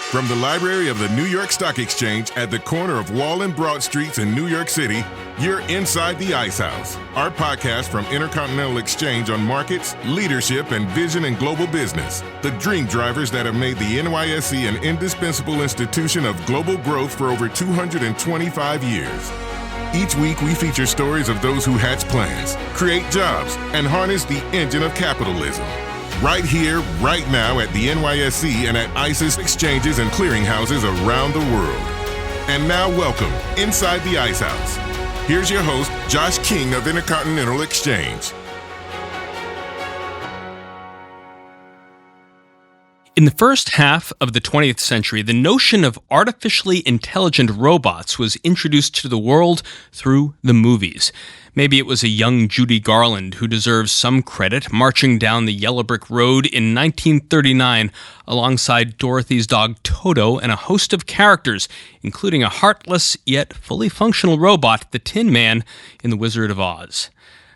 From the library of the New York Stock Exchange at the corner of Wall and Broad Streets in New York City, you're inside the Ice House, our podcast from Intercontinental Exchange on markets, leadership, and vision in global business. The dream drivers that have made the NYSE an indispensable institution of global growth for over 225 years. Each week, we feature stories of those who hatch plans, create jobs, and harness the engine of capitalism. Right here, right now at the NYSE and at ICE's exchanges and clearinghouses around the world. And now welcome inside the Ice House. Here's your host, Josh King of Intercontinental Exchange. In the first half of the 20th century, the notion of artificially intelligent robots was introduced to the world through the movies. Maybe it was a young Judy Garland who deserves some credit, marching down the yellow brick road in 1939 alongside Dorothy's dog Toto and a host of characters, including a heartless yet fully functional robot, the Tin Man, in The Wizard of Oz.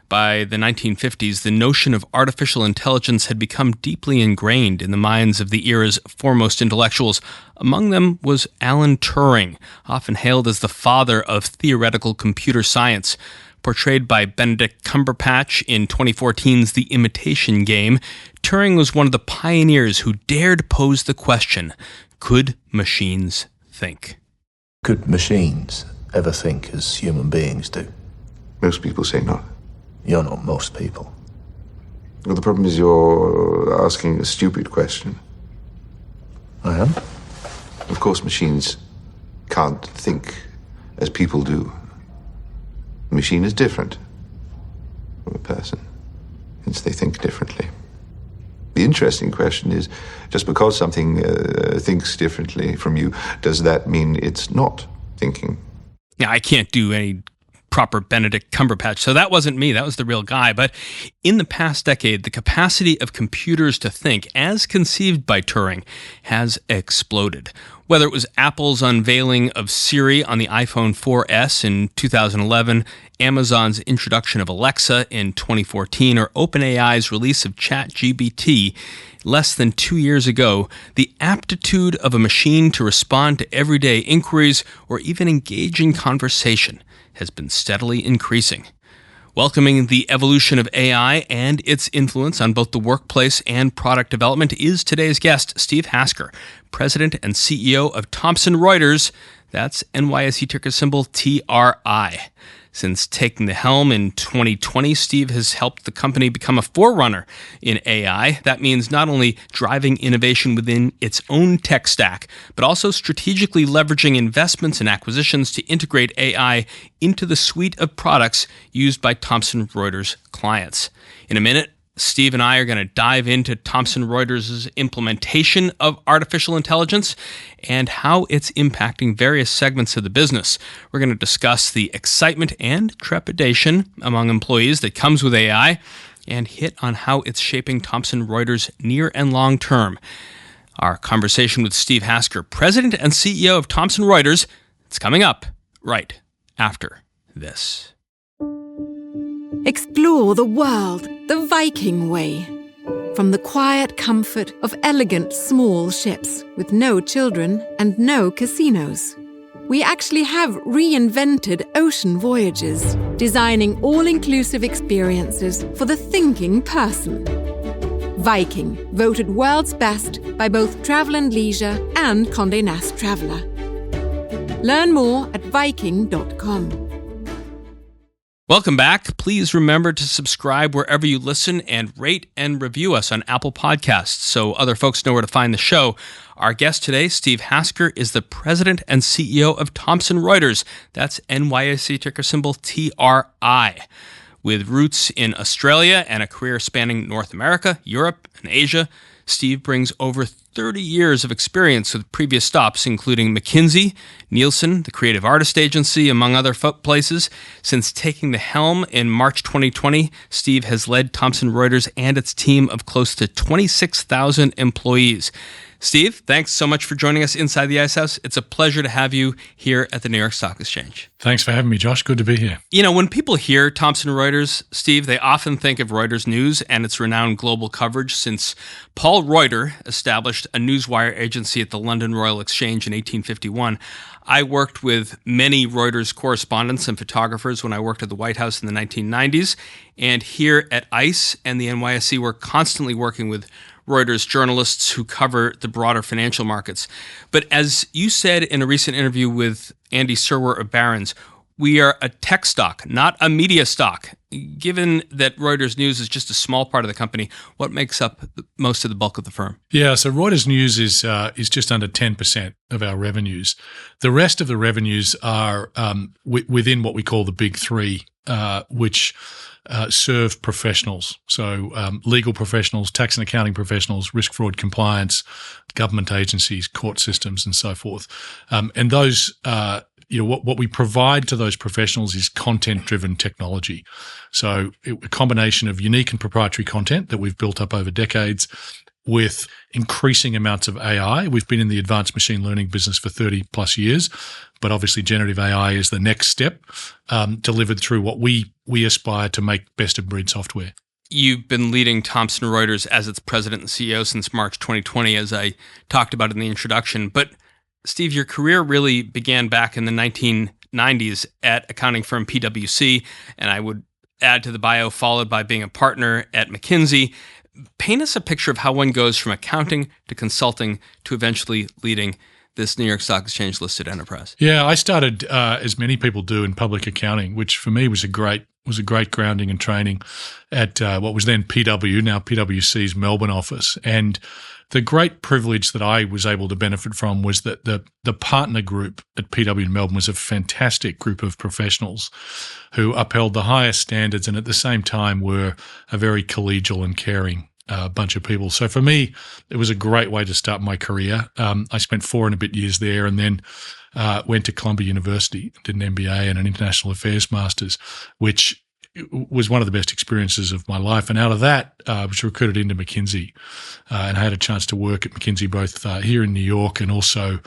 By the 1950s, the notion of artificial intelligence had become deeply ingrained in the minds of the era's foremost intellectuals. Among them was Alan Turing, often hailed as the father of theoretical computer science. Portrayed by Benedict Cumberbatch in 2014's The Imitation Game, Turing was one of the pioneers who dared pose the question, could machines think? Could machines ever think as human beings do? Most people say not. You're not most people. Well, the problem is you're asking a stupid question. I am? Of course, machines can't think as people do. A machine is different from a person, hence they think differently. The interesting question is, just because something thinks differently from you, does that mean it's not thinking? Yeah, I can't do any proper Benedict Cumberbatch, so that wasn't me, that was the real guy. But in the past decade, the capacity of computers to think, as conceived by Turing, has exploded. Whether it was Apple's unveiling of Siri on the iPhone 4S in 2011, Amazon's introduction of Alexa in 2014, or OpenAI's release of ChatGPT less than 2 years ago, the aptitude of a machine to respond to everyday inquiries or even engage in conversation has been steadily increasing. Welcoming the evolution of AI and its influence on both the workplace and product development is today's guest, Steve Hasker, President and CEO of Thomson Reuters. That's NYSE ticker symbol TRI. Since taking the helm in 2020, Steve has helped the company become a forerunner in AI. That means not only driving innovation within its own tech stack, but also strategically leveraging investments and acquisitions to integrate AI into the suite of products used by Thomson Reuters clients. In a minute, Steve and I are going to dive into Thomson Reuters' implementation of artificial intelligence and how it's impacting various segments of the business. We're going to discuss the excitement and trepidation among employees that comes with AI and hit on how it's shaping Thomson Reuters near and long term. Our conversation with Steve Hasker, President and CEO of Thomson Reuters, it's coming up right after this. Explore the world the Viking way. From the quiet comfort of elegant small ships with no children and no casinos. We actually have reinvented ocean voyages, designing all-inclusive experiences for the thinking person. Viking, voted world's best by both Travel and Leisure and Condé Nast Traveller. Learn more at Viking.com. Welcome back. Please remember to subscribe wherever you listen and rate and review us on Apple Podcasts so other folks know where to find the show. Our guest today, Steve Hasker, is the President and CEO of Thomson Reuters. That's NYSE ticker symbol TRI. With roots in Australia and a career spanning North America, Europe, and Asia, Steve brings over 30 years of experience with previous stops, including McKinsey, Nielsen, the Creative Artist Agency, among other places. Since taking the helm in March 2020, Steve has led Thomson Reuters and its team of close to 26,000 employees. Steve, thanks so much for joining us inside the Ice House. It's a pleasure to have you here at the New York Stock Exchange. Thanks for having me, Josh. Good to be here. You know, when people hear Thomson Reuters, Steve, they often think of Reuters News and its renowned global coverage since Paul Reuter established a newswire agency at the London Royal Exchange in 1851. I worked with many Reuters correspondents and photographers when I worked at the White House in the 1990s. And here at ICE and the NYSE, we're constantly working with Reuters journalists who cover the broader financial markets. But as you said in a recent interview with Andy Serwer of Barron's, we are a tech stock, not a media stock. Given that Reuters News is just a small part of the company, what makes up most of the bulk of the firm? Yeah, so Reuters News is just under 10% of our revenues. The rest of the revenues are within what we call the big three, which serve professionals. So legal professionals, tax and accounting professionals, risk, fraud, compliance, government agencies, court systems, and so forth. And those what we provide to those professionals is content-driven technology. So a combination of unique and proprietary content that we've built up over decades with increasing amounts of AI. We've been in the advanced machine learning business for 30 plus years, but obviously generative AI is the next step, delivered through what we aspire to make best-of-breed software. You've been leading Thomson Reuters as its president and CEO since March 2020, as I talked about in the introduction. But Steve, your career really began back in the 1990s at accounting firm PwC, and I would add to the bio, followed by being a partner at McKinsey. Paint us a picture of how one goes from accounting to consulting to eventually leading this New York Stock Exchange listed enterprise. Yeah, I started, as many people do, in public accounting, which for me was a great grounding and training at what was then PW, now PwC's Melbourne office. And the great privilege that I was able to benefit from was that the partner group at PW in Melbourne was a fantastic group of professionals who upheld the highest standards and at the same time were a very collegial and caring bunch of people. So for me, it was a great way to start my career. I spent 4 and a bit years there and then went to Columbia University, did an MBA and an International Affairs Masters, which was one of the best experiences of my life. And out of that, I was recruited into McKinsey and I had a chance to work at McKinsey both here in New York and also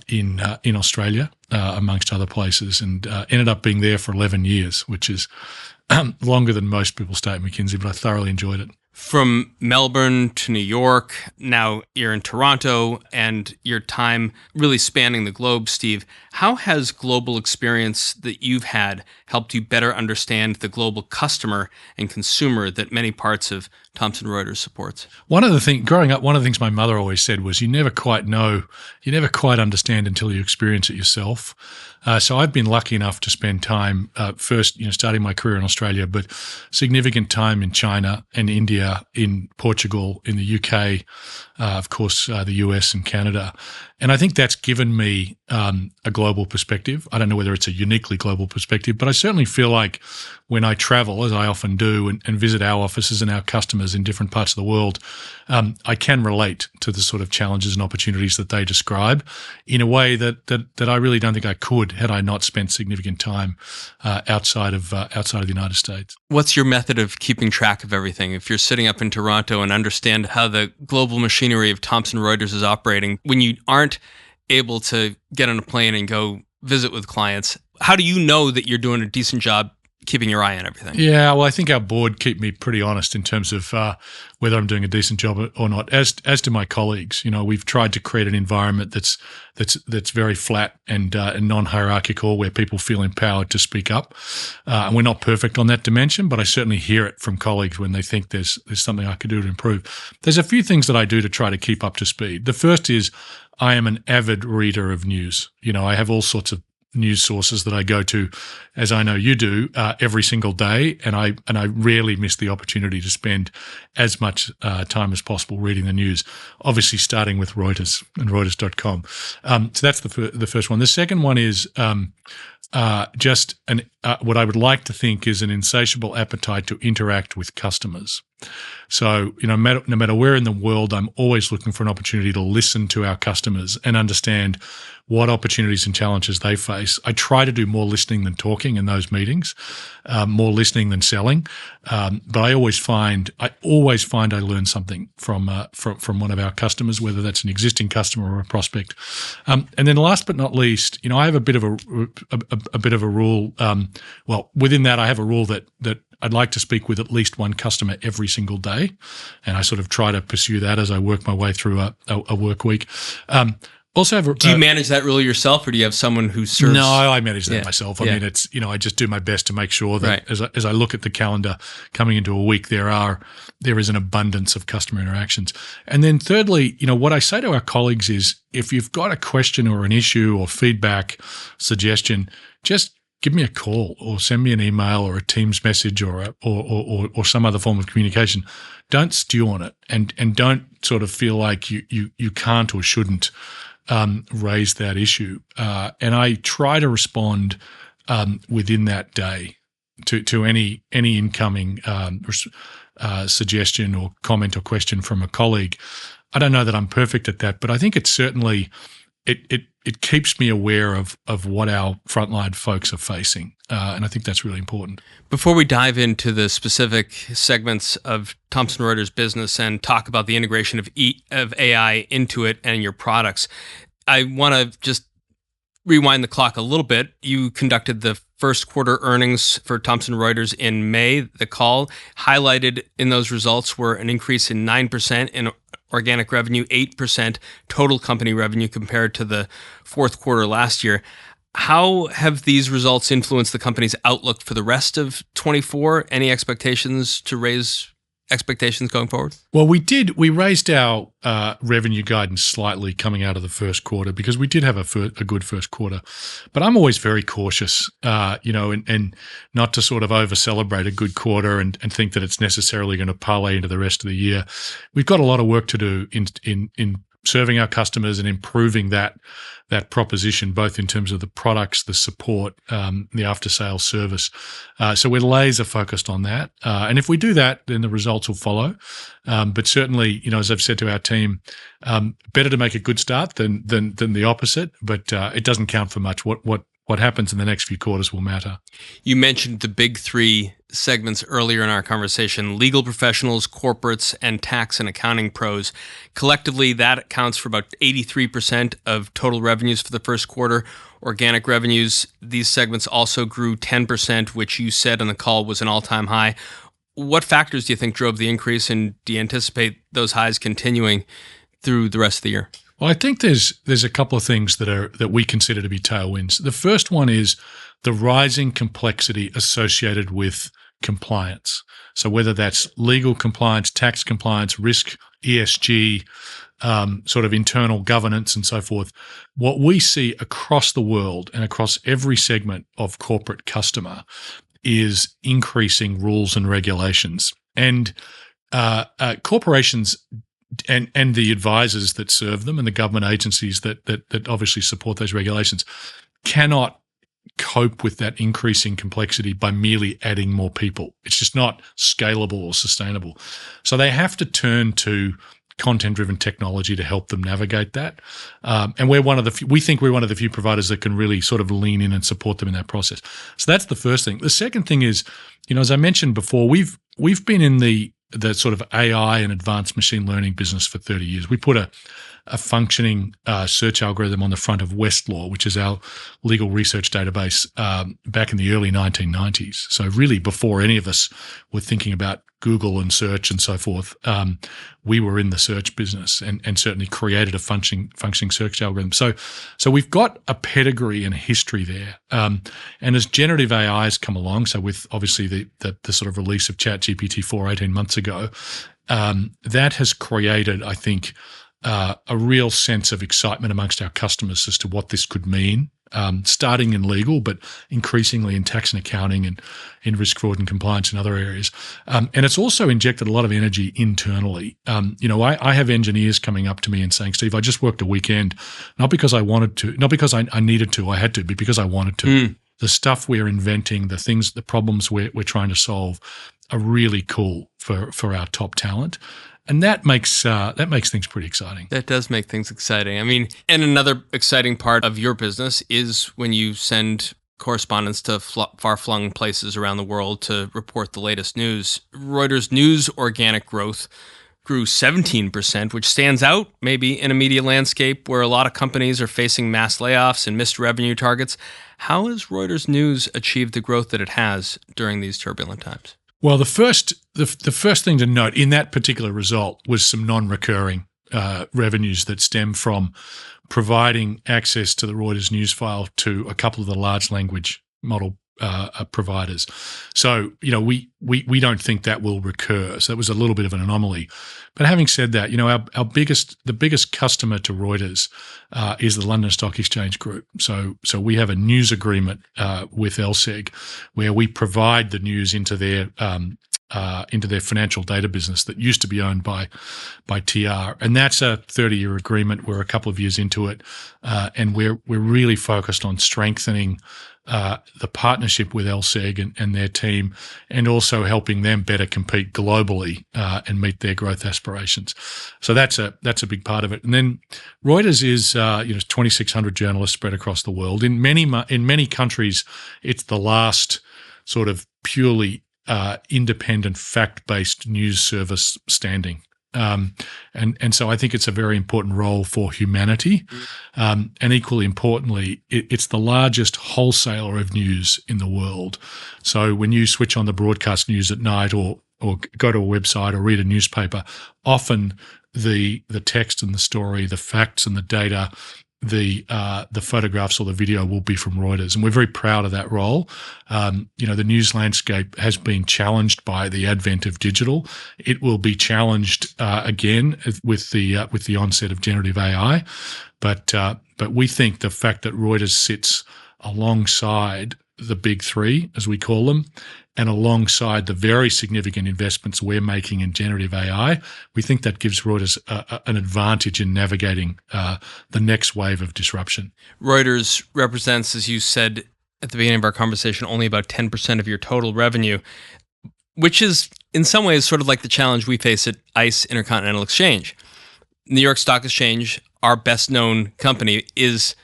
in Australia, amongst other places, and ended up being there for 11 years, which is longer than most people stay at McKinsey, but I thoroughly enjoyed it. From Melbourne to New York, now you're in Toronto, and your time really spanning the globe, Steve. How has global experience that you've had helped you better understand the global customer and consumer that many parts of Thomson Reuters supports? Growing up, one of the things my mother always said was you never quite understand until you experience it yourself. So I've been lucky enough to spend time, first, starting my career in Australia, but significant time in China and India, in Portugal, in the UK, of course, the US and Canada. And I think that's given me a global perspective. I don't know whether it's a uniquely global perspective, but I certainly feel like when I travel, as I often do, and visit our offices and our customers in different parts of the world, I can relate to the sort of challenges and opportunities that they describe in a way that I really don't think I could had I not spent significant time outside of the United States. What's your method of keeping track of everything? If you're sitting up in Toronto and understand how the global machinery of Thomson Reuters is operating, when you aren't able to get on a plane and go visit with clients, how do you know that you're doing a decent job keeping your eye on everything? Yeah, well, I think our board keep me pretty honest in terms of whether I'm doing a decent job or not. As do my colleagues, we've tried to create an environment that's very flat and non-hierarchical, where people feel empowered to speak up. And we're not perfect on that dimension, but I certainly hear it from colleagues when they think there's something I could do to improve. There's a few things that I do to try to keep up to speed. The first is I am an avid reader of news. I have all sorts of news sources that I go to, as I know you do, every single day, and I rarely miss the opportunity to spend as much time as possible reading the news. Obviously, starting with Reuters and Reuters.com. So that's the first one. The second one is what I would like to think is an insatiable appetite to interact with customers. So, no matter where in the world, I'm always looking for an opportunity to listen to our customers and understand what opportunities and challenges they face. I try to do more listening than talking in those meetings, more listening than selling. But I always find I learn something from one of our customers, whether that's an existing customer or a prospect. And then last but not least, I have a bit of a rule. Within that, I have a rule that I'd like to speak with at least one customer every single day, and I sort of try to pursue that as I work my way through a work week. Also, do you manage that rule yourself, or do you have someone who serves? No, I manage that myself. I mean, it's I just do my best to make sure that as I look at the calendar coming into a week, there is an abundance of customer interactions. And then thirdly, what I say to our colleagues is, if you've got a question or an issue or feedback, suggestion, just give me a call or send me an email or a Teams message or some other form of communication. Don't stew on it, and don't sort of feel like you can't or shouldn't raise that issue. And I try to respond within that day to any incoming suggestion or comment or question from a colleague. I don't know that I'm perfect at that, but I think it's certainly it keeps me aware of what our frontline folks are facing, and I think that's really important. Before we dive into the specific segments of Thomson Reuters business and talk about the integration of AI into it and your products, I want to just rewind the clock a little bit. You conducted the first quarter earnings for Thomson Reuters in May. The call highlighted in those results were an increase in 9% in organic revenue, 8% total company revenue compared to the fourth quarter last year. How have these results influenced the company's outlook for the rest of 24? Any expectations to raise expectations going forward? Well, we did. We raised our revenue guidance slightly coming out of the first quarter because we did have a good first quarter. But I'm always very cautious, and not to sort of over-celebrate a good quarter and think that it's necessarily going to parlay into the rest of the year. We've got a lot of work to do in serving our customers and improving that proposition, both in terms of the products, the support, the after-sales service. So we're laser focused on that. And if we do that, then the results will follow. But certainly, as I've said to our team, better to make a good start than the opposite. But it doesn't count for much. What happens in the next few quarters will matter. You mentioned the big three segments earlier in our conversation: legal professionals, corporates, and tax and accounting pros. Collectively, that accounts for about 83% of total revenues for the first quarter. Organic revenues, these segments also grew 10%, which you said on the call was an all-time high. What factors do you think drove the increase, and do you anticipate those highs continuing through the rest of the year? Well, I think there's a couple of things that we consider to be tailwinds. The first one is the rising complexity associated with compliance. So whether that's legal compliance, tax compliance, risk, ESG, sort of internal governance and so forth, what we see across the world and across every segment of corporate customer is increasing rules and regulations. And corporations and the advisors that serve them and the government agencies that obviously support those regulations cannot cope with that increasing complexity by merely adding more people. It's just not scalable or sustainable. So they have to turn to content-driven technology to help them navigate that. And we think we're one of the few providers that can really sort of lean in and support them in that process. So that's the first thing. The second thing is, as I mentioned before, we've been in the sort of AI and advanced machine learning business for 30 years. We put a functioning search algorithm on the front of Westlaw, which is our legal research database, back in the early 1990s. So really before any of us were thinking about Google and search and so forth, we were in the search business and certainly created a functioning search algorithm. So we've got a pedigree and a history there. And as generative AI has come along, so with obviously the sort of release of ChatGPT 4 18 months ago, that has created, I think, a real sense of excitement amongst our customers as to what this could mean, starting in legal, but increasingly in tax and accounting and in risk, fraud and compliance and other areas. And it's also injected a lot of energy internally. I have engineers coming up to me and saying, Steve, I just worked a weekend, not because I wanted to, not because I needed to, I had to, but because I wanted to. The stuff we're inventing, the problems we're trying to solve are really cool for our top talent. And that makes things pretty exciting. That does make things exciting. I mean, and another exciting part of your business is when you send correspondents to far-flung places around the world to report the latest news. Reuters News organic growth grew 17%, which stands out maybe in a media landscape where a lot of companies are facing mass layoffs and missed revenue targets. How has Reuters News achieved the growth that it has during these turbulent times? Well, the first thing to note in that particular result was some non-recurring revenues that stem from providing access to the Reuters news file to a couple of the large language model providers. So, we don't think that will recur. So that was a little bit of an anomaly. But having said that, the biggest customer to Reuters is the London Stock Exchange Group. So we have a news agreement with LSEG where we provide the news into their financial data business that used to be owned by TR, and that's a 30-year agreement. We're a couple of years into it, and we're really focused on strengthening the partnership with LSEG and their team, and also helping them better compete globally and meet their growth aspirations. So that's a big part of it. And then Reuters is 2,600 journalists spread across the world. In many countries, it's the last sort of purely independent, fact-based news service standing. And so I think it's a very important role for humanity. And equally importantly, it's the largest wholesaler of news in the world. So when you switch on the broadcast news at night or go to a website or read a newspaper, often the text and the story, the facts and the data, the photographs or the video will be from Reuters, and we're very proud of that role. The news landscape has been challenged by the advent of digital. It will be challenged again with the onset of generative AI, but we think the fact that Reuters sits alongside the big three, as we call them, and alongside the very significant investments we're making in generative AI, we think that gives Reuters an advantage in navigating the next wave of disruption. Reuters represents, as you said at the beginning of our conversation, only about 10% of your total revenue, which is in some ways sort of like the challenge we face at ICE Intercontinental Exchange. New York Stock Exchange, our best known company, is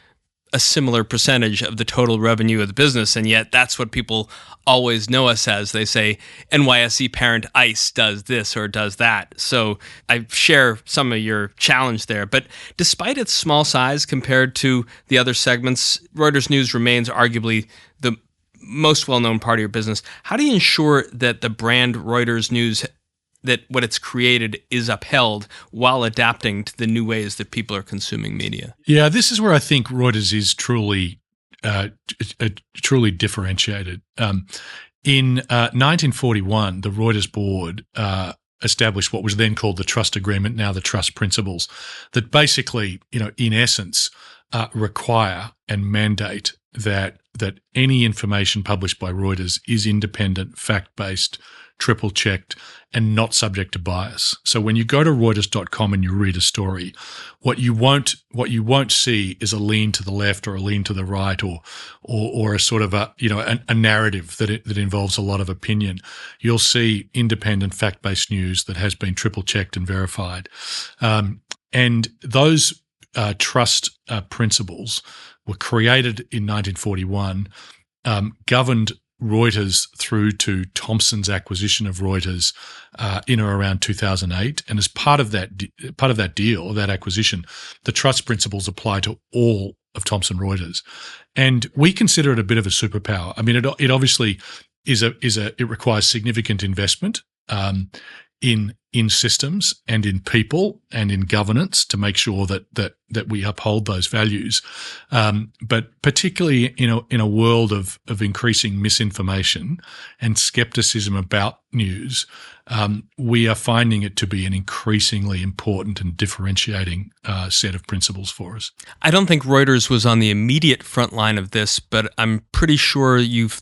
a similar percentage of the total revenue of the business, and yet that's what people always know us as. They say NYSE parent ICE does this or does that. So I share some of your challenge there. But despite its small size compared to the other segments, Reuters News remains arguably the most well-known part of your business. How do you ensure that the brand Reuters News, that what it's created, is upheld while adapting to the new ways that people are consuming media? Yeah, this is where I think Reuters is truly differentiated. In 1941, the Reuters board established what was then called the Trust Agreement, now the Trust Principles, that basically, in essence, require and mandate that any information published by Reuters is independent, fact-based, triple-checked, and not subject to bias. So when you go to Reuters.com and you read a story, what you won't see is a lean to the left or a lean to the right or a sort of a narrative that involves a lot of opinion. You'll see independent, fact-based news that has been triple-checked and verified. And those trust principles were created in 1941, governed Reuters through to Thomson's acquisition of Reuters in or around 2008, and as part of that deal, that acquisition, the trust principles apply to all of Thomson Reuters, and we consider it a bit of a superpower. I mean, it obviously it requires significant investment in systems and in people and in governance to make sure that we uphold those values. But particularly in a world of increasing misinformation and skepticism about news, we are finding it to be an increasingly important and differentiating set of principles for us. I don't think Reuters was on the immediate front line of this, but I'm pretty sure you've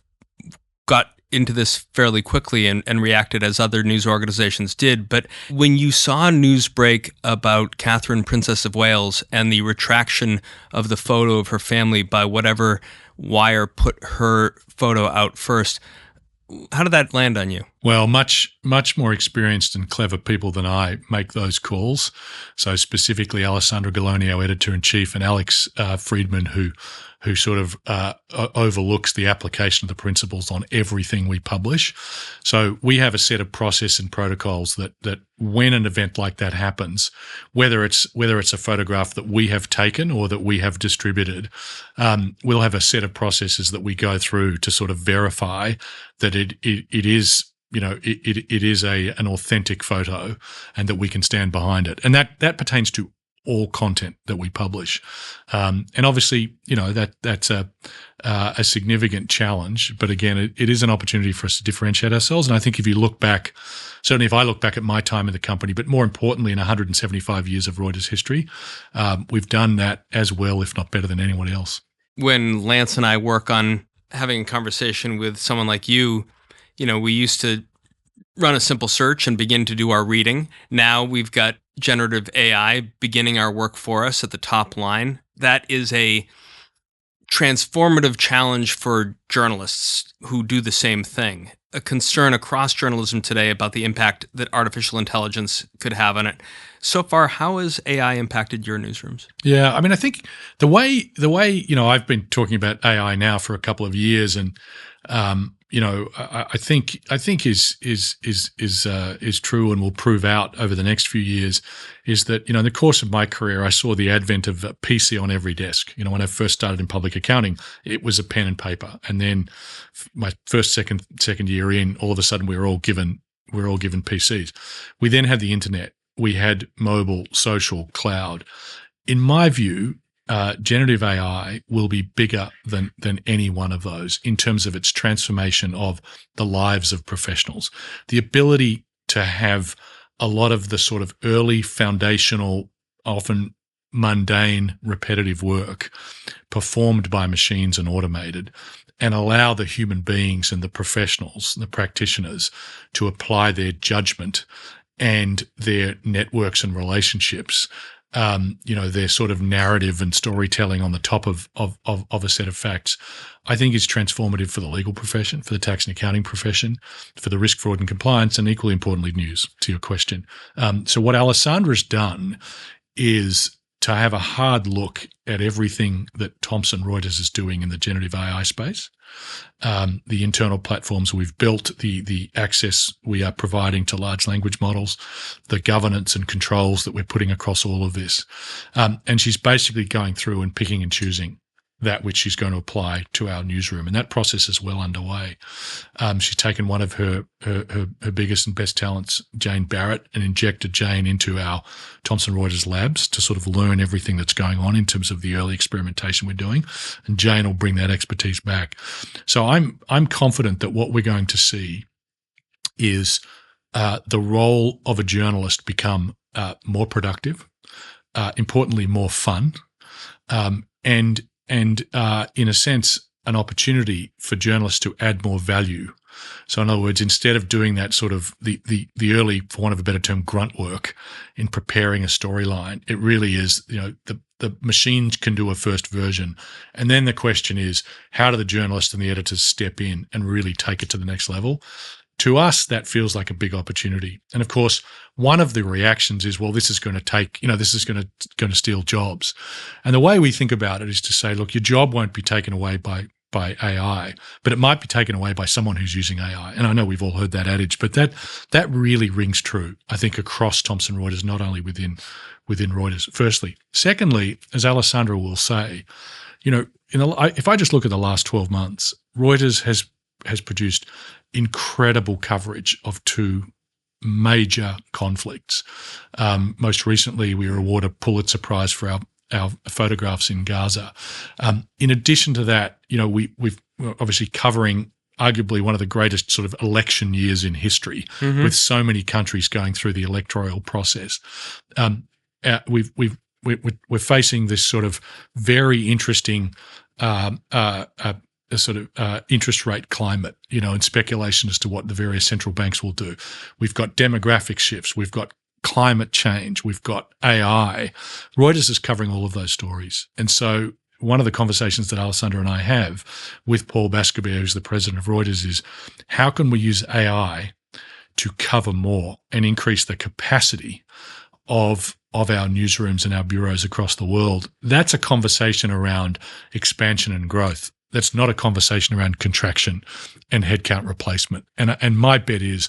got into this fairly quickly and reacted as other news organizations did. But when you saw news break about Catherine, Princess of Wales, and the retraction of the photo of her family by whatever wire put her photo out first, how did that land on you? Well, much more experienced and clever people than I make those calls. So specifically Alessandra Galloni, our editor-in-chief, and Alex Friedman, who sort of overlooks the application of the principles on everything we publish. So we have a set of process and protocols that when an event like that happens, whether it's a photograph that we have taken or that we have distributed, we'll have a set of processes that we go through to sort of verify that it is, you know, it is an authentic photo and that we can stand behind it. And that pertains to all content that we publish. And obviously, you know, that's a significant challenge. But again, it is an opportunity for us to differentiate ourselves. And I think if you look back, certainly if I look back at my time in the company, but more importantly, in 175 years of Reuters history, we've done that as well, if not better than anyone else. When Lance and I work on having a conversation with someone like you, you know, we used to run a simple search and begin to do our reading. Now we've got generative AI beginning our work for us at the top line. That is a transformative challenge for journalists who do the same thing. A concern across journalism today about the impact that artificial intelligence could have on it. So far, how has AI impacted your newsrooms? Yeah, I mean, I think the way you know, I've been talking about AI now for a couple of years, and you know, I think is true and will prove out over the next few years is that, you know, in the course of my career, I saw the advent of a PC on every desk. You know, when I first started in public accounting, it was a pen and paper, and then my second year in, all of a sudden we're all given PCs. We then had the internet. We had mobile, social, cloud. In my view, generative AI will be bigger than any one of those in terms of its transformation of the lives of professionals. The ability to have a lot of the sort of early foundational, often mundane, repetitive work performed by machines and automated, and allow the human beings and the professionals, the practitioners, to apply their judgment and their networks and relationships, you know, their sort of narrative and storytelling on the top of a set of facts, I think is transformative for the legal profession, for the tax and accounting profession, for the risk, fraud and compliance, and equally importantly, news, to your question. So what Alessandra's done is to have a hard look at everything that Thomson Reuters is doing in the generative AI space, the internal platforms we've built, the access we are providing to large language models, the governance and controls that we're putting across all of this. And she's basically going through and picking and choosing that which she's going to apply to our newsroom. And that process is well underway. She's taken one of her biggest and best talents, Jane Barrett, and injected Jane into our Thomson Reuters labs to sort of learn everything that's going on in terms of the early experimentation we're doing. And Jane will bring that expertise back. So I'm confident that what we're going to see is the role of a journalist become more productive, importantly, more fun, and in a sense, an opportunity for journalists to add more value. So in other words, instead of doing that sort of the early, for want of a better term, grunt work in preparing a storyline, it really is, you know, the machines can do a first version. And then the question is, how do the journalists and the editors step in and really take it to the next level? To us, that feels like a big opportunity. And of course, one of the reactions is, well, this is going to take, you know, this is going to steal jobs. And the way we think about it is to say, look, your job won't be taken away by AI, but it might be taken away by someone who's using AI. And I know we've all heard that adage, but that really rings true, I think, across Thomson Reuters, not only within Reuters, firstly. Secondly, as Alessandra will say, you know, if I just look at the last 12 months, Reuters has produced incredible coverage of two major conflicts. Most recently, we were awarded a Pulitzer Prize for our photographs in Gaza. In addition to that, you know, we're obviously covering arguably one of the greatest sort of election years in history, with so many countries going through the electoral process. We're facing this sort of very interesting a sort of interest rate climate, you know, and speculation as to what the various central banks will do. We've got demographic shifts. We've got climate change. We've got AI. Reuters is covering all of those stories. And so one of the conversations that Alessandra and I have with Paul Bascobert, who's the president of Reuters, is how can we use AI to cover more and increase the capacity of our newsrooms and our bureaus across the world. That's a conversation around expansion and growth. That's not a conversation around contraction and headcount replacement. And my bet is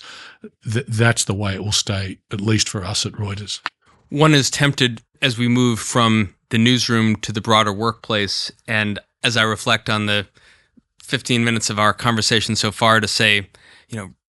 that that's the way it will stay, at least for us at Reuters. One is tempted as we move from the newsroom to the broader workplace, and as I reflect on the 15 minutes of our conversation so far, to say,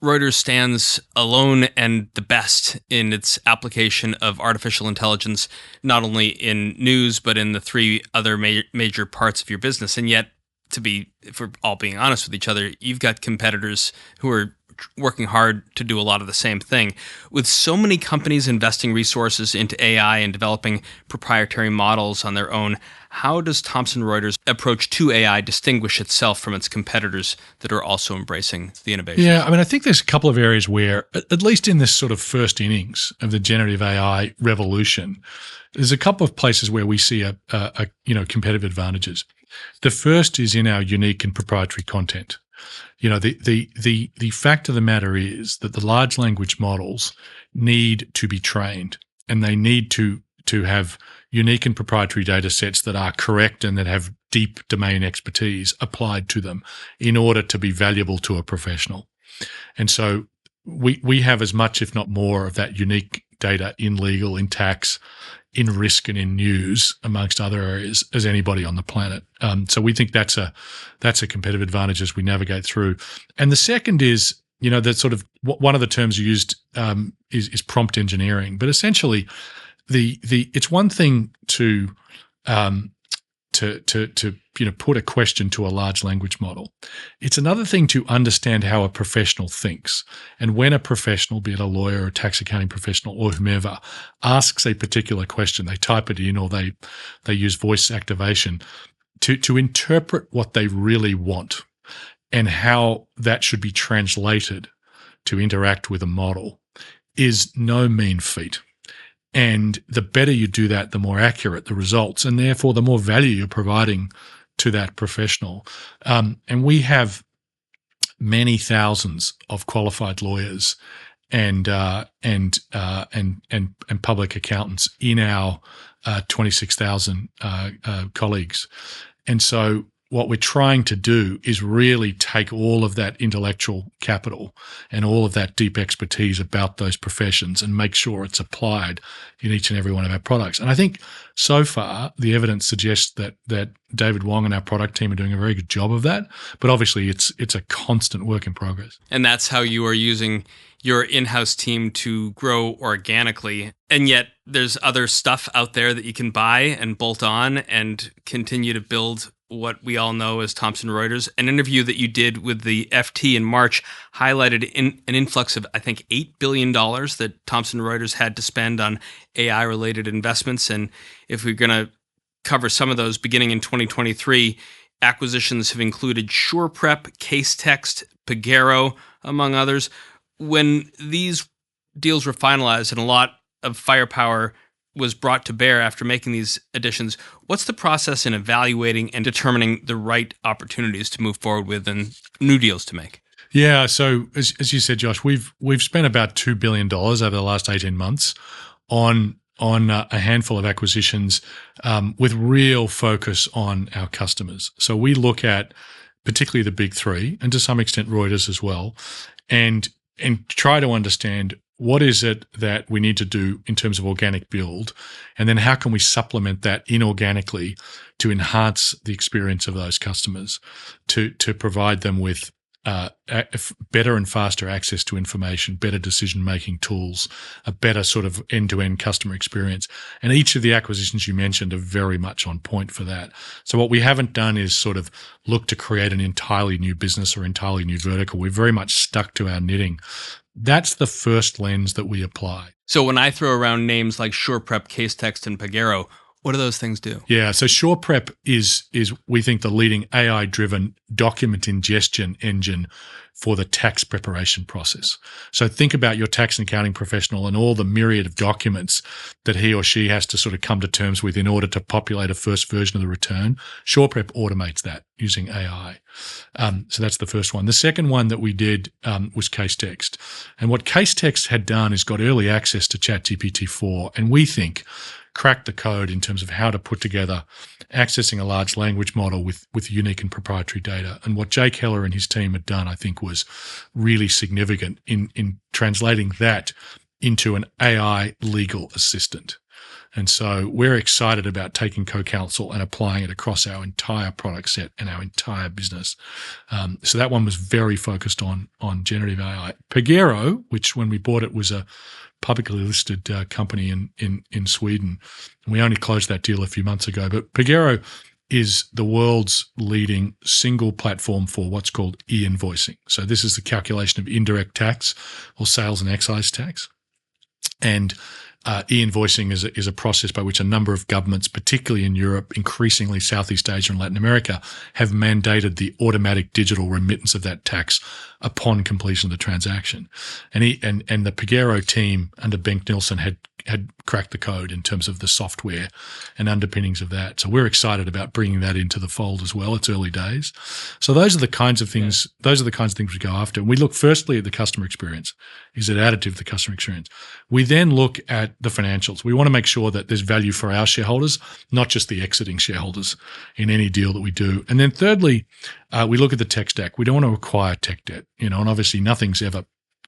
Reuters stands alone and the best in its application of artificial intelligence, not only in news, but in the three other major parts of your business. And yet, if we're all being honest with each other, you've got competitors who are working hard to do a lot of the same thing. With so many companies investing resources into AI and developing proprietary models on their own, how does Thomson Reuters' approach to AI distinguish itself from its competitors that are also embracing the innovation? Yeah, I think there's a couple of areas where, at least in this sort of first innings of the generative AI revolution, there's a couple of places where we see a competitive advantages. The first is in our unique and proprietary content. The fact of the matter is that the large language models need to be trained, and they need to have unique and proprietary data sets that are correct and that have deep domain expertise applied to them in order to be valuable to a professional. And so we have as much, if not more, of that unique data in legal, in tax, in risk, and in news, amongst other areas, as anybody on the planet. So we think that's a competitive advantage as we navigate through. And the second is, that sort of one of the terms used is prompt engineering, but essentially, it's one thing to put a question to a large language model. It's another thing to understand how a professional thinks. And when a professional, be it a lawyer or a tax accounting professional or whomever, asks a particular question, they type it in or they use voice activation to interpret what they really want and how that should be translated to interact with a model is no mean feat. And the better you do that, the more accurate the results, and therefore the more value you're providing to that professional. And we have many thousands of qualified lawyers and public accountants in our 26,000 colleagues. And so what we're trying to do is really take all of that intellectual capital and all of that deep expertise about those professions and make sure it's applied in each and every one of our products. And I think so far the evidence suggests that David Wong and our product team are doing a very good job of that. But obviously it's a constant work in progress. And that's how you are using your in-house team to grow organically. And yet there's other stuff out there that you can buy and bolt on and continue to build what we all know as Thomson Reuters. An interview that you did with the FT in March highlighted an influx of, I think, $8 billion that Thomson Reuters had to spend on AI-related investments. And if we're going to cover some of those beginning in 2023, acquisitions have included SurePrep, Casetext, Pagero, among others. When these deals were finalized and a lot of firepower was brought to bear after making these additions, what's the process in evaluating and determining the right opportunities to move forward with and new deals to make? Yeah, so as you said, Josh, we've spent about $2 billion over the last 18 months on a handful of acquisitions with real focus on our customers. So we look at particularly the big three, and to some extent Reuters as well, and try to understand what is it that we need to do in terms of organic build, and then how can we supplement that inorganically to enhance the experience of those customers, to provide them with better and faster access to information, better decision-making tools, a better sort of end-to-end customer experience. And each of the acquisitions you mentioned are very much on point for that. So what we haven't done is sort of look to create an entirely new business or entirely new vertical. We're very much stuck to our knitting. That's the first lens that we apply. So when I throw around names like SurePrep, Casetext, and Pagero, What do those things do? Yeah, so SurePrep is we think the leading AI-driven document ingestion engine for the tax preparation process. So think about your tax and accounting professional and all the myriad of documents that he or she has to sort of come to terms with in order to populate a first version of the return. SurePrep automates that using AI. So that's the first one. The second one that we did was Casetext. And what Casetext had done is got early access to ChatGPT-4, and we think cracked the code in terms of how to put together accessing a large language model with unique and proprietary data. And what Jake Heller and his team had done, I think, was really significant in translating that into an AI legal assistant. And so we're excited about taking CoCounsel and applying it across our entire product set and our entire business. So that one was very focused on generative AI. Pagero, which when we bought it was a publicly listed company in Sweden. And we only closed that deal a few months ago. But Pagero is the world's leading single platform for what's called e-invoicing. So this is the calculation of indirect tax or sales and excise tax. And e-invoicing is a process by which a number of governments, particularly in Europe, increasingly Southeast Asia and Latin America, have mandated the automatic digital remittance of that tax upon completion of the transaction. And the Pagero team under Bengt Nilsson had cracked the code in terms of the software and underpinnings of that. So we're excited about bringing that into the fold as well. It's early days. So those are the kinds of things. Yeah. Those are the kinds of things we go after. We look firstly at the customer experience. Is it additive to the customer experience? We then look at the financials. We want to make sure that there's value for our shareholders, not just the exiting shareholders in any deal that we do. And then thirdly, we look at the tech stack. We don't want to acquire tech debt, and obviously nothing's ever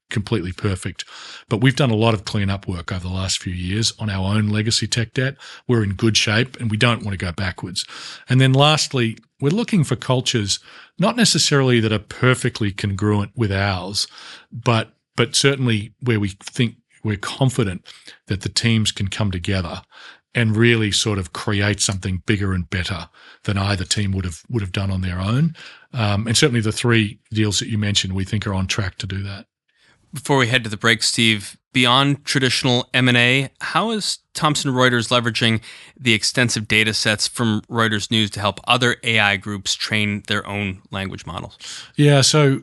completely perfect, but we've done a lot of cleanup work over the last few years on our own legacy tech debt. We're in good shape and we don't want to go backwards. And then lastly, we're looking for cultures, not necessarily that are perfectly congruent with ours, but certainly where we think we're confident that the teams can come together and really sort of create something bigger and better than either team would have done on their own. And certainly the three deals that you mentioned, we think are on track to do that. Before we head to the break, Steve, beyond traditional M&A, how is Thomson Reuters leveraging the extensive data sets from Reuters News to help other AI groups train their own language models? Yeah, so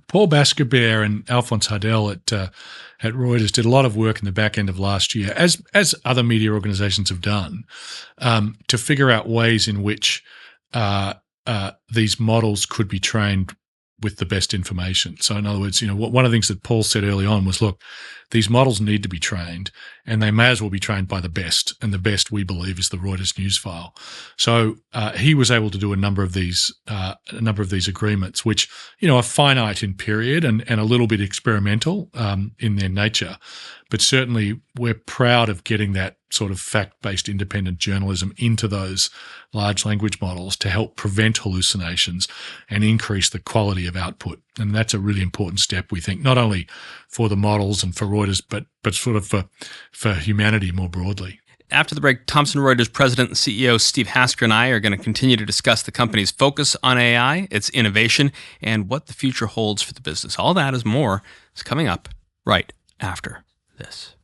Paul Baskerbear and Alphonse Hardel at Reuters did a lot of work in the back end of last year, as other media organizations have done, to figure out ways in which these models could be trained with the best information. So in other words, one of the things that Paul said early on was, look, these models need to be trained and they may as well be trained by the best. And the best, we believe, is the Reuters news file. So he was able to do a number of these agreements, which, are finite in period and a little bit experimental in their nature. But certainly we're proud of getting that sort of fact-based independent journalism into those large language models to help prevent hallucinations and increase the quality of output. And that's a really important step, we think, not only for the models and for Reuters, but sort of for humanity more broadly. After the break, Thomson Reuters President and CEO Steve Hasker and I are going to continue to discuss the company's focus on AI, its innovation, and what the future holds for the business. All that is more is coming up right after this.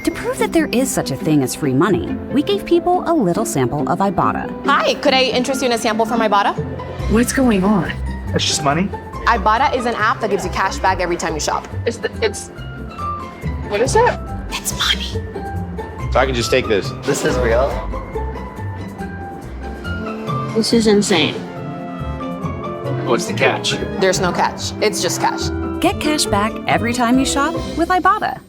To prove that there is such a thing as free money, we gave people a little sample of Ibotta. Hi, could I interest you in a sample from Ibotta? What's going on? It's just money. Ibotta is an app that gives you cash back every time you shop. What is it? It's money. So I can just take this. This is real? This is insane. What's the catch? There's no catch. It's just cash. Get cash back every time you shop with Ibotta.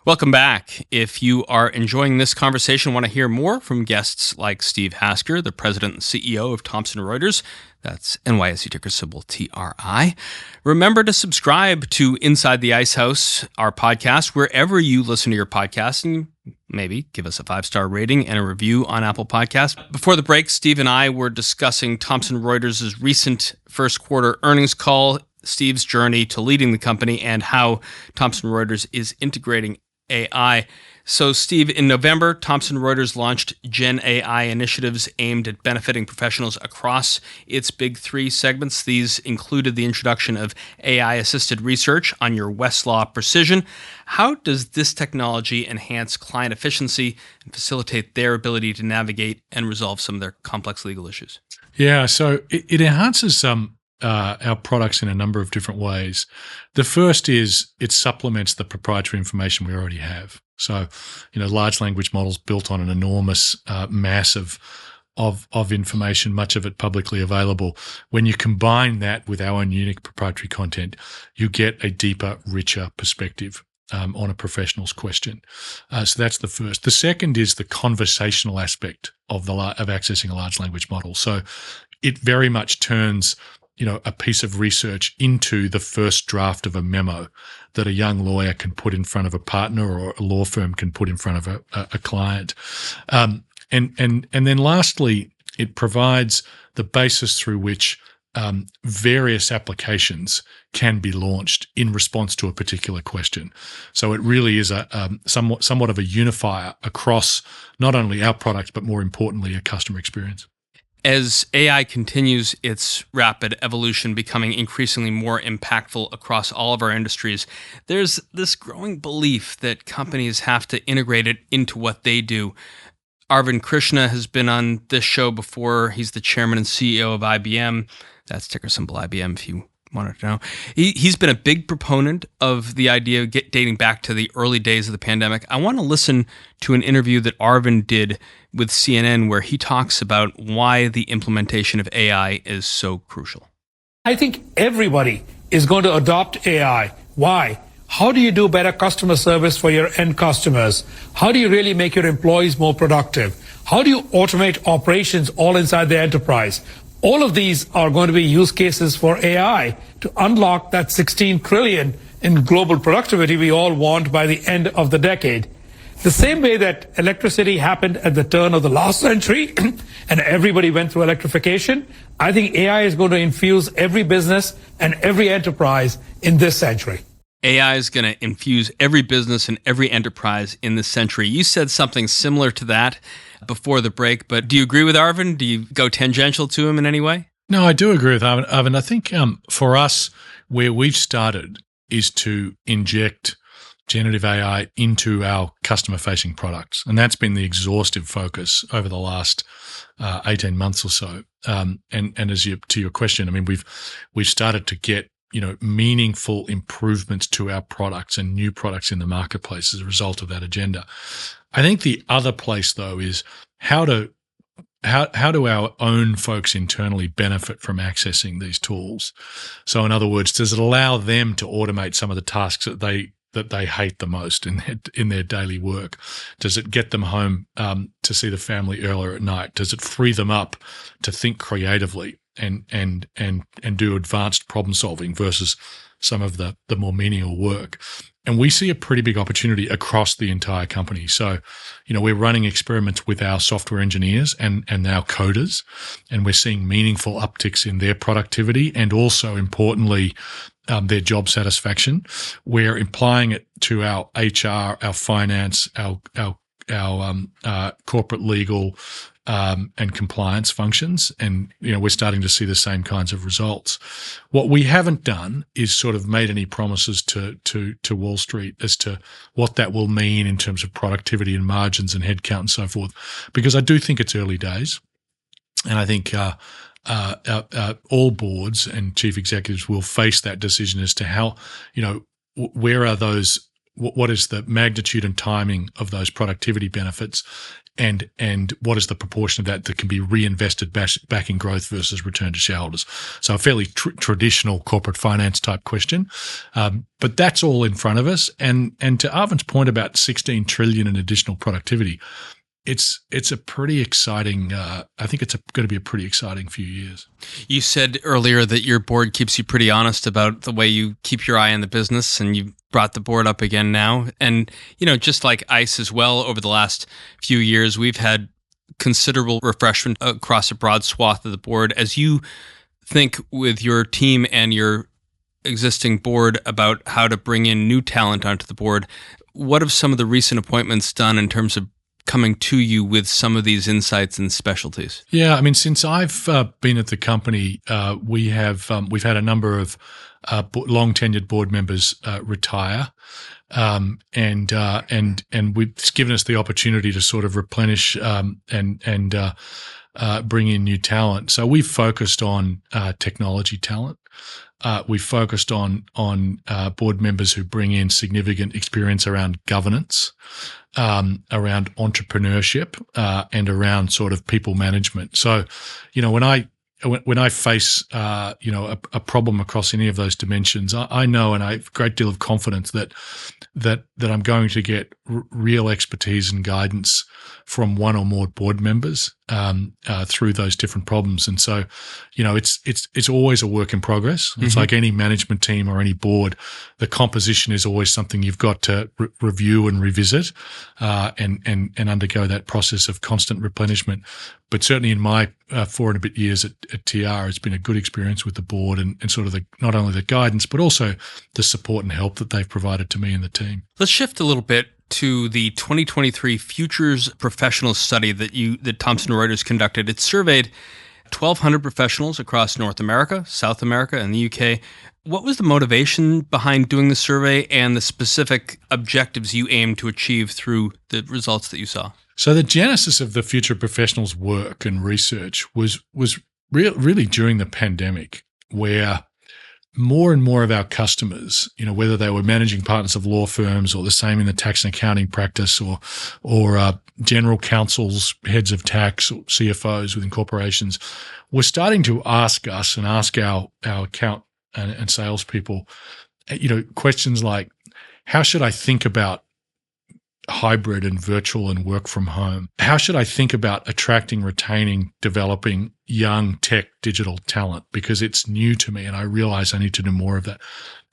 Welcome back. If you are enjoying this conversation, want to hear more from guests like Steve Hasker, the president and CEO of Thomson Reuters, that's NYSE ticker symbol TRI. Remember to subscribe to Inside the Icehouse, our podcast, wherever you listen to your podcast, and maybe give us a 5-star rating and a review on Apple Podcasts. Before the break, Steve and I were discussing Thomson Reuters' recent first quarter earnings call, Steve's journey to leading the company, and how Thomson Reuters is integrating AI. So, Steve, in November, Thomson Reuters launched Gen AI initiatives aimed at benefiting professionals across its big three segments. These included the introduction of AI-assisted research on your Westlaw precision. How does this technology enhance client efficiency and facilitate their ability to navigate and resolve some of their complex legal issues? Yeah, so it enhances our products in a number of different ways. The first is it supplements the proprietary information we already have. So, large language models built on an enormous mass of information, much of it publicly available. When you combine that with our own unique proprietary content, you get a deeper, richer perspective on a professional's question. So that's the first. The second is the conversational aspect of accessing a large language model. So it very much turns a piece of research into the first draft of a memo that a young lawyer can put in front of a partner or a law firm can put in front of a client. And then lastly, it provides the basis through which various applications can be launched in response to a particular question. So it really is a somewhat of a unifier across not only our product, but more importantly, a customer experience. As AI continues its rapid evolution, becoming increasingly more impactful across all of our industries, there's this growing belief that companies have to integrate it into what they do. Arvind Krishna has been on this show before. He's the chairman and CEO of IBM. That's ticker symbol IBM if you wanted to know. He's been a big proponent of the idea dating back to the early days of the pandemic. I want to listen to an interview that Arvind did with CNN where he talks about why the implementation of AI is so crucial. I think everybody is going to adopt AI. Why? How do you do better customer service for your end customers? How do you really make your employees more productive? How do you automate operations all inside the enterprise? All of these are going to be use cases for AI to unlock that 16 trillion in global productivity we all want by the end of the decade. The same way that electricity happened at the turn of the last century and everybody went through electrification, I think AI is going to infuse every business and every enterprise in this century. AI is going to infuse every business and every enterprise in this century. You said something similar to that before the break, but do you agree with Arvind? Do you go tangential to him in any way? No, I do agree with Arvind. I think for us, where we've started is to inject generative AI into our customer-facing products, and that's been the exhaustive focus over the last 18 months or so. And to your question, I mean, we've started to get meaningful improvements to our products and new products in the marketplace as a result of that agenda. I think the other place, though, is how do our own folks internally benefit from accessing these tools? So, in other words, does it allow them to automate some of the tasks that they hate the most in their daily work? Does it get them home to see the family earlier at night? Does it free them up to think creatively and do advanced problem solving versus some of the more menial work? And we see a pretty big opportunity across the entire company. So, we're running experiments with our software engineers and our coders, and we're seeing meaningful upticks in their productivity and also, importantly, their job satisfaction. We're applying it to our HR, our finance, our corporate legal, and compliance functions. And, we're starting to see the same kinds of results. What we haven't done is sort of made any promises to Wall Street as to what that will mean in terms of productivity and margins and headcount and so forth, because I do think it's early days. And I think, all boards and chief executives will face that decision as to how, where are those, what is the magnitude and timing of those productivity benefits, and what is the proportion of that can be reinvested back in growth versus return to shareholders? So a fairly traditional corporate finance type question, but that's all in front of us. And to Arvind's point about 16 trillion in additional productivity, it's a pretty exciting. I think it's going to be a pretty exciting few years. You said earlier that your board keeps you pretty honest about the way you keep your eye on the business, and you brought the board up again now. And just like ICE as well, over the last few years, we've had considerable refreshment across a broad swath of the board. As you think with your team and your existing board about how to bring in new talent onto the board, What have some of the recent appointments done in terms of coming to you with some of these insights and specialties? Yeah, I mean, since I've been at the company, we've had a number of long tenured board members retire, and it's given us the opportunity to sort of replenish and bring in new talent. So we've focused on technology talent. We've focused on board members who bring in significant experience around governance, around entrepreneurship, and around sort of people management. So, when I face a problem across any of those dimensions, I know, and I have a great deal of confidence that I'm going to get real expertise and guidance from one or more board members through those different problems. And so, it's always a work in progress. It's like any management team or any board. The composition is always something you've got to review and revisit, and undergo that process of constant replenishment. But certainly in my 4 and a bit years at TR, it's been a good experience with the board and sort of not only the guidance, but also the support and help that they've provided to me and the team. Let's shift a little bit to the 2023 Futures Professional Study that Thomson Reuters conducted. It surveyed 1,200 professionals across North America, South America, and the UK. What was the motivation behind doing the survey and the specific objectives you aimed to achieve through the results that you saw? So the genesis of the Future Professionals' work and research was really during the pandemic, where more and more of our customers, whether they were managing partners of law firms or the same in the tax and accounting practice or general counsels, heads of tax or CFOs within corporations, were starting to ask us and ask our account and salespeople, questions like, how should I think about hybrid and virtual and work from home? How should I think about attracting, retaining, developing young tech digital talent? Because it's new to me and I realize I need to do more of that.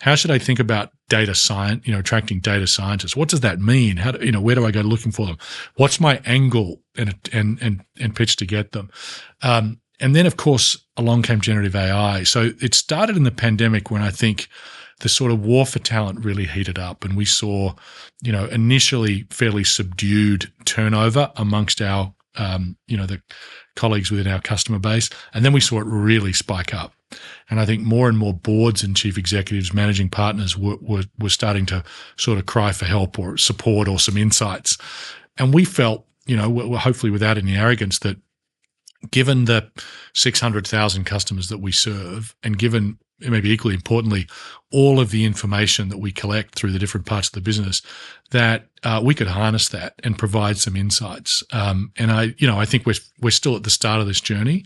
How should I think about data science, attracting data scientists? What does that mean? Where do I go looking for them? What's my angle and pitch to get them? And then of course, along came generative AI. So it started in the pandemic when I think the sort of war for talent really heated up, and we saw, initially fairly subdued turnover amongst our, the colleagues within our customer base, and then we saw it really spike up. And I think more and more boards and chief executives, managing partners were starting to sort of cry for help or support or some insights. And we felt, hopefully without any arrogance, that given the 600,000 customers that we serve, and given, maybe equally importantly, all of the information that we collect through the different parts of the business, that we could harness that and provide some insights. And I think we're still at the start of this journey,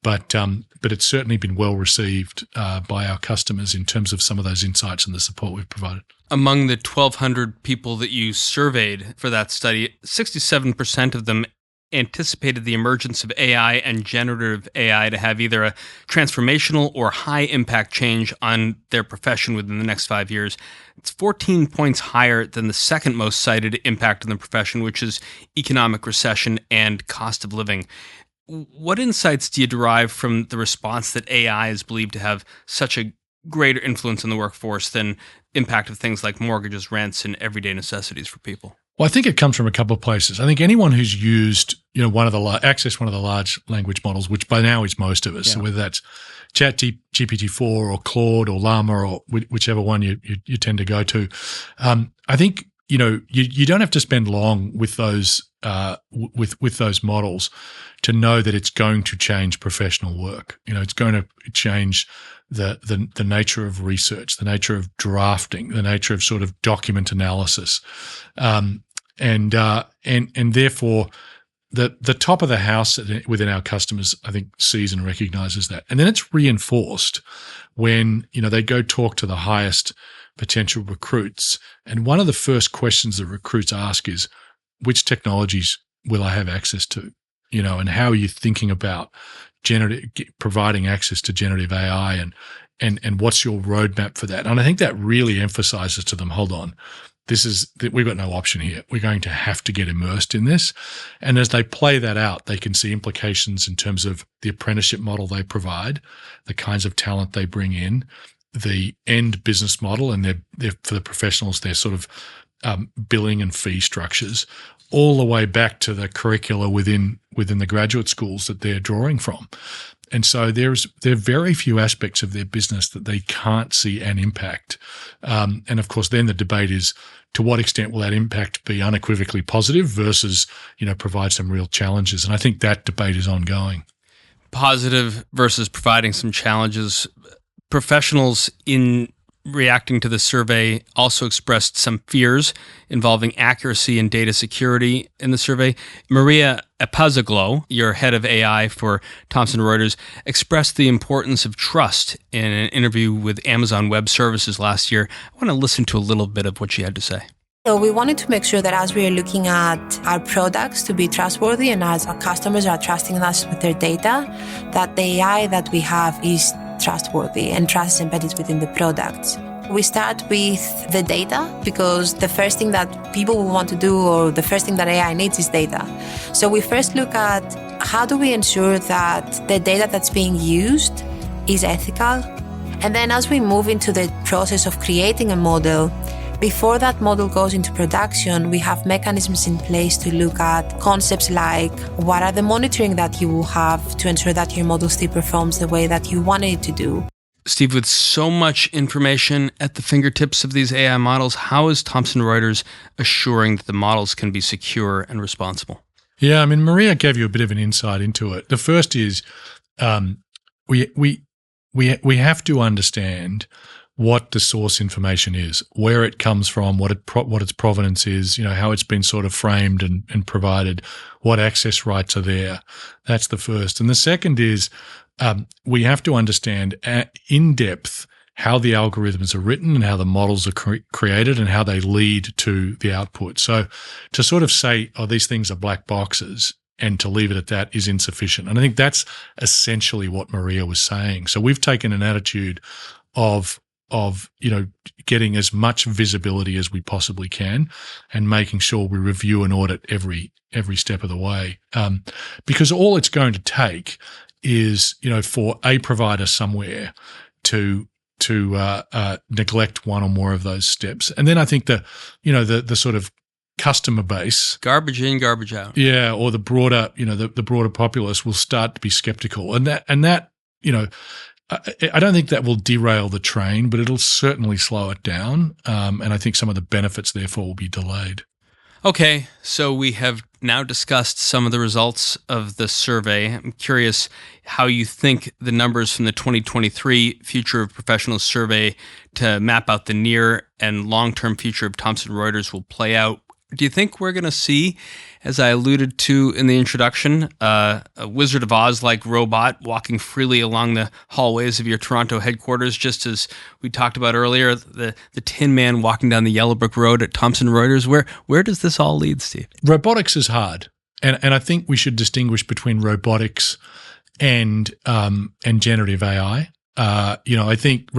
but it's certainly been well received by our customers in terms of some of those insights and the support we've provided. Among the 1,200 people that you surveyed for that study, 67% of them anticipated the emergence of AI and generative AI to have either a transformational or high impact change on their profession within the next 5 years. It's 14 points higher than the second most cited impact on the profession, which is economic recession and cost of living. What insights do you derive from the response that AI is believed to have such a greater influence on the workforce than impact of things like mortgages, rents, and everyday necessities for people? Well, I think it comes from a couple of places. I think anyone who's used, accessed one of the large language models, which by now is most of us, so whether that's GPT-4 or Claude or Llama or whichever one you tend to go to, I think you don't have to spend long with those with those models to know that it's going to change professional work. It's going to change the nature of research, the nature of drafting, the nature of sort of document analysis, and therefore the top of the house within our customers, I think, sees and recognizes that, and then it's reinforced when they go talk to the highest potential recruits, and one of the first questions that recruits ask is, which technologies will I have access to? And how are you thinking about providing access to generative AI, and what's your roadmap for that? And I think that really emphasizes to them, hold on, we've got no option here. We're going to have to get immersed in this. And as they play that out, they can see implications in terms of the apprenticeship model they provide, the kinds of talent they bring in, the end business model, and they're for the professionals, they're sort of billing and fee structures, all the way back to the curricula within the graduate schools that they're drawing from. And so there are very few aspects of their business that they can't see an impact. And of course, then the debate is, to what extent will that impact be unequivocally positive versus, provide some real challenges? And I think that debate is ongoing. Positive versus providing some challenges. Professionals in reacting to the survey also expressed some fears involving accuracy and data security in the survey. Maria Epazoglu, your head of AI for Thomson Reuters, expressed the importance of trust in an interview with Amazon Web Services last year. I want to listen to a little bit of what she had to say. So we wanted to make sure that as we are looking at our products to be trustworthy and as our customers are trusting us with their data, that the AI that we have is trustworthy and trust is embedded within the products. We start with the data because the first thing that people will want to do, or the first thing that AI needs, is data. So we first look at how do we ensure that the data that's being used is ethical. And then as we move into the process of creating a model, before that model goes into production, we have mechanisms in place to look at concepts like what are the monitoring that you will have to ensure that your model still performs the way that you wanted it to do. Steve, with so much information at the fingertips of these AI models, how is Thomson Reuters assuring that the models can be secure and responsible? Yeah, I mean, Maria gave you a bit of an insight into it. The first is we have to understand what the source information is, where it comes from, what its provenance is, how it's been sort of framed and provided, what access rights are there. That's the first. And the second is we have to understand in depth how the algorithms are written and how the models are created and how they lead to the output. So to sort of say, oh, these things are black boxes, and to leave it at that is insufficient. And I think that's essentially what Maria was saying. So we've taken an attitude of getting as much visibility as we possibly can and making sure we review and audit every step of the way. Because all it's going to take is, for a provider somewhere to neglect one or more of those steps. And then I think the sort of customer base, garbage in, garbage out. Yeah. Or the broader, the broader populace will start to be skeptical. And that, I don't think that will derail the train, but it'll certainly slow it down. And I think some of the benefits, therefore, will be delayed. Okay, so we have now discussed some of the results of the survey. I'm curious how you think the numbers from the 2023 Future of Professionals survey to map out the near and long-term future of Thomson Reuters will play out. Do you think we're going to see, as I alluded to in the introduction, a Wizard of Oz-like robot walking freely along the hallways of your Toronto headquarters, just as we talked about earlier, the Tin Man walking down the Yellow Brick Road at Thomson Reuters? Where does this all lead, Steve? Robotics is hard, and I think we should distinguish between robotics and generative AI. I think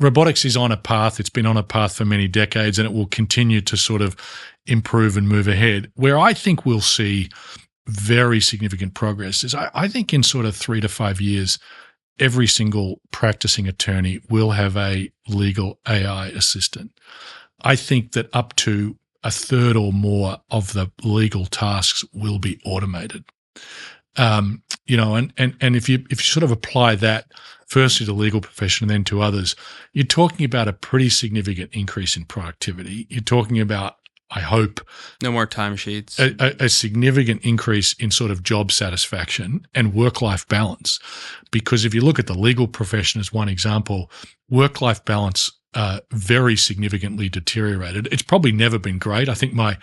robotics is on a path. It's been on a path for many decades, and it will continue to sort of improve and move ahead. Where I think we'll see very significant progress is I think in sort of 3 to 5 years, every single practicing attorney will have a legal AI assistant. I think that up to a third or more of the legal tasks will be automated. And if you sort of apply that firstly to the legal profession and then to others, you're talking about a pretty significant increase in productivity. You're talking about, I hope, no more timesheets, a significant increase in sort of job satisfaction and work-life balance. Because if you look at the legal profession as one example, work-life balance very significantly deteriorated. It's probably never been great. I think my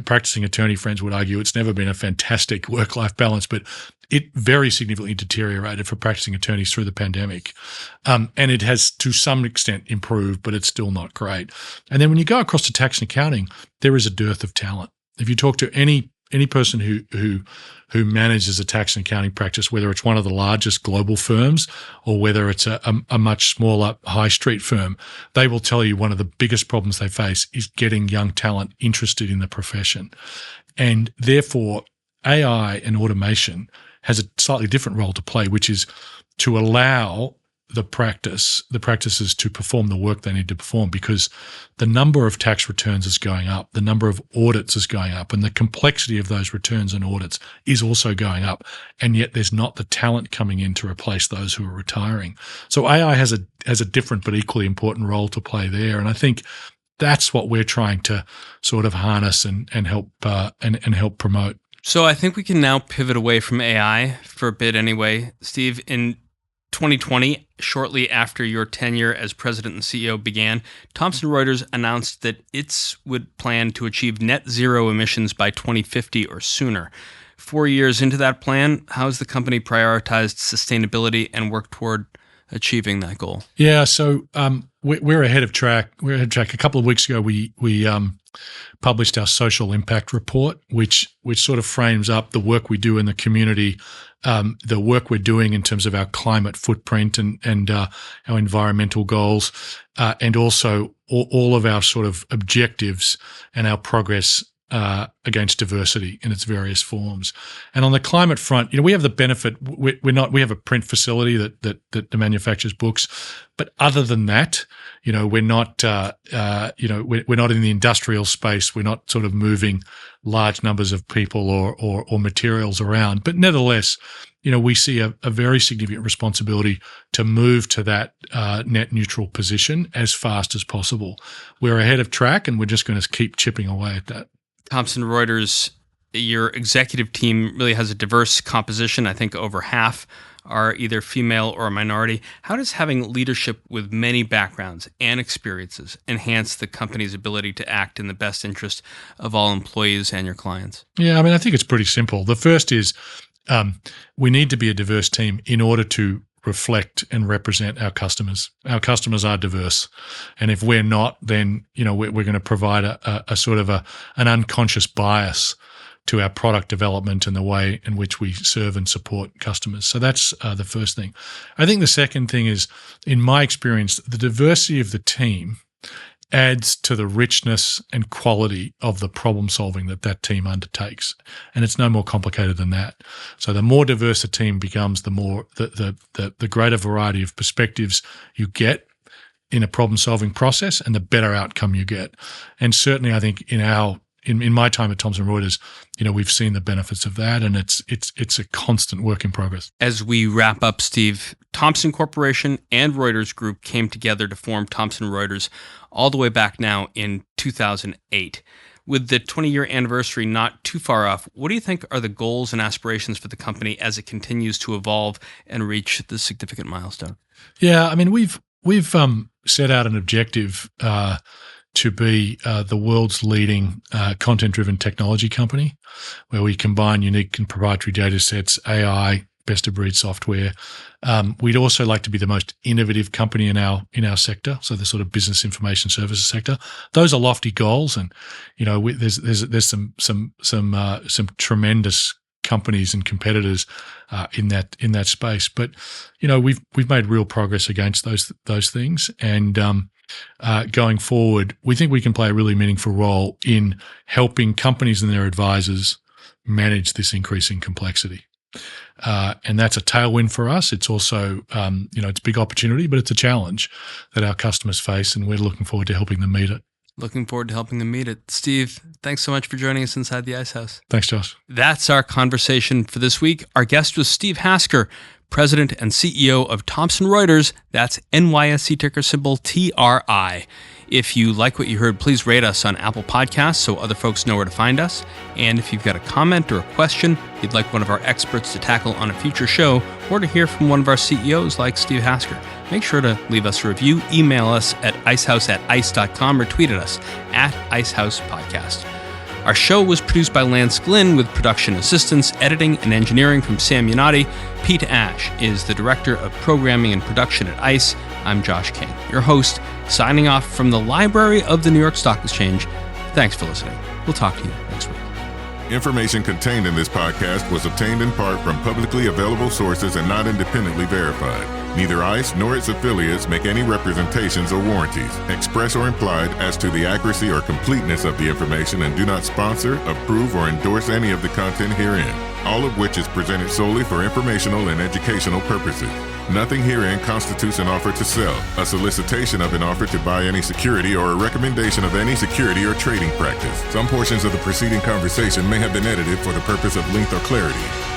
practicing attorney friends would argue it's never been a fantastic work-life balance, but it very significantly deteriorated for practicing attorneys through the pandemic. And it has to some extent improved, but it's still not great. And then when you go across to tax and accounting, there is a dearth of talent. If you talk to any person who manages a tax and accounting practice, whether it's one of the largest global firms or whether it's a much smaller high street firm, they will tell you one of the biggest problems they face is getting young talent interested in the profession. And therefore, AI and automation has a slightly different role to play, which is to allow the practices to perform the work they need to perform, because the number of tax returns is going up, the number of audits is going up, and the complexity of those returns and audits is also going up. And yet there's not the talent coming in to replace those who are retiring. So AI has a different but equally important role to play there. And I think that's what we're trying to sort of harness and help help promote. So I think we can now pivot away from AI for a bit anyway. Steve, in 2020, shortly after your tenure as president and CEO began, Thomson Reuters announced that it would plan to achieve net zero emissions by 2050 or sooner. 4 years into that plan, how has the company prioritized sustainability and worked toward achieving that goal? Yeah, so we're ahead of track. We're ahead of track. A couple of weeks ago, we published our social impact report, which sort of frames up the work we do in the community, the work we're doing in terms of our climate footprint and our environmental goals, and also all of our sort of objectives and our progress against diversity in its various forms. And on the climate front, we have the benefit. We have a print facility that manufactures books, but other than that, we're not we're not in the industrial space. We're not sort of moving large numbers of people or materials around. But nevertheless, we see a very significant responsibility to move to that net neutral position as fast as possible. We're ahead of track, and we're just going to keep chipping away at that. Thomson Reuters, your executive team really has a diverse composition. I think over half are either female or a minority. How does having leadership with many backgrounds and experiences enhance the company's ability to act in the best interest of all employees and your clients? Yeah, I think it's pretty simple. The first is we need to be a diverse team in order to reflect and represent our customers. Our customers are diverse. And if we're not, then, we're going to provide a sort of an unconscious bias to our product development and the way in which we serve and support customers. So that's the first thing. I think the second thing is, in my experience, the diversity of the team adds to the richness and quality of the problem solving that team undertakes. And it's no more complicated than that. So the more diverse a team becomes, the more the greater variety of perspectives you get in a problem solving process, and the better outcome you get. And certainly I think in my time at Thomson Reuters, we've seen the benefits of that, and it's a constant work in progress. As we wrap up, Steve, Thomson Corporation and Reuters Group came together to form Thomson Reuters all the way back now in 2008. With the 20-year anniversary not too far off, what do you think are the goals and aspirations for the company as it continues to evolve and reach this significant milestone? Yeah, we've set out an objective to be the world's leading content-driven technology company, where we combine unique and proprietary data sets, AI, best-of-breed software. We'd also like to be the most innovative company in our sector, so the sort of business information services sector. Those are lofty goals, and there's some tremendous companies and competitors in that space. But we've made real progress against those things, and going forward, we think we can play a really meaningful role in helping companies and their advisors manage this increasing complexity. And that's a tailwind for us. It's also, it's a big opportunity, but it's a challenge that our customers face, and we're looking forward to helping them meet it. Looking forward to helping them meet it. Steve, thanks so much for joining us inside the Ice House. Thanks, Josh. That's our conversation for this week. Our guest was Steve Hasker, President and CEO of Thomson Reuters. That's NYSE ticker symbol TRI. If you like what you heard, please rate us on Apple Podcasts so other folks know where to find us. And if you've got a comment or a question you'd like one of our experts to tackle on a future show, or to hear from one of our CEOs like Steve Hasker, make sure to leave us a review, email us at icehouse@ice.com, or tweet at us at IceHousePodcast. Our show was produced by Lance Glynn with production assistance, editing, and engineering from Sam Yanati. Pete Ash is the Director of Programming and Production at ICE. I'm Josh King, your host, signing off from the library of the New York Stock Exchange. Thanks for listening. We'll talk to you next week. Information contained in this podcast was obtained in part from publicly available sources and not independently verified. Neither ICE nor its affiliates make any representations or warranties, express or implied, as to the accuracy or completeness of the information, and do not sponsor, approve, or endorse any of the content herein. all of which is presented solely for informational and educational purposes. Nothing herein constitutes an offer to sell, a solicitation of an offer to buy any security, or a recommendation of any security or trading practice. Some portions of the preceding conversation may have been edited for the purpose of length or clarity.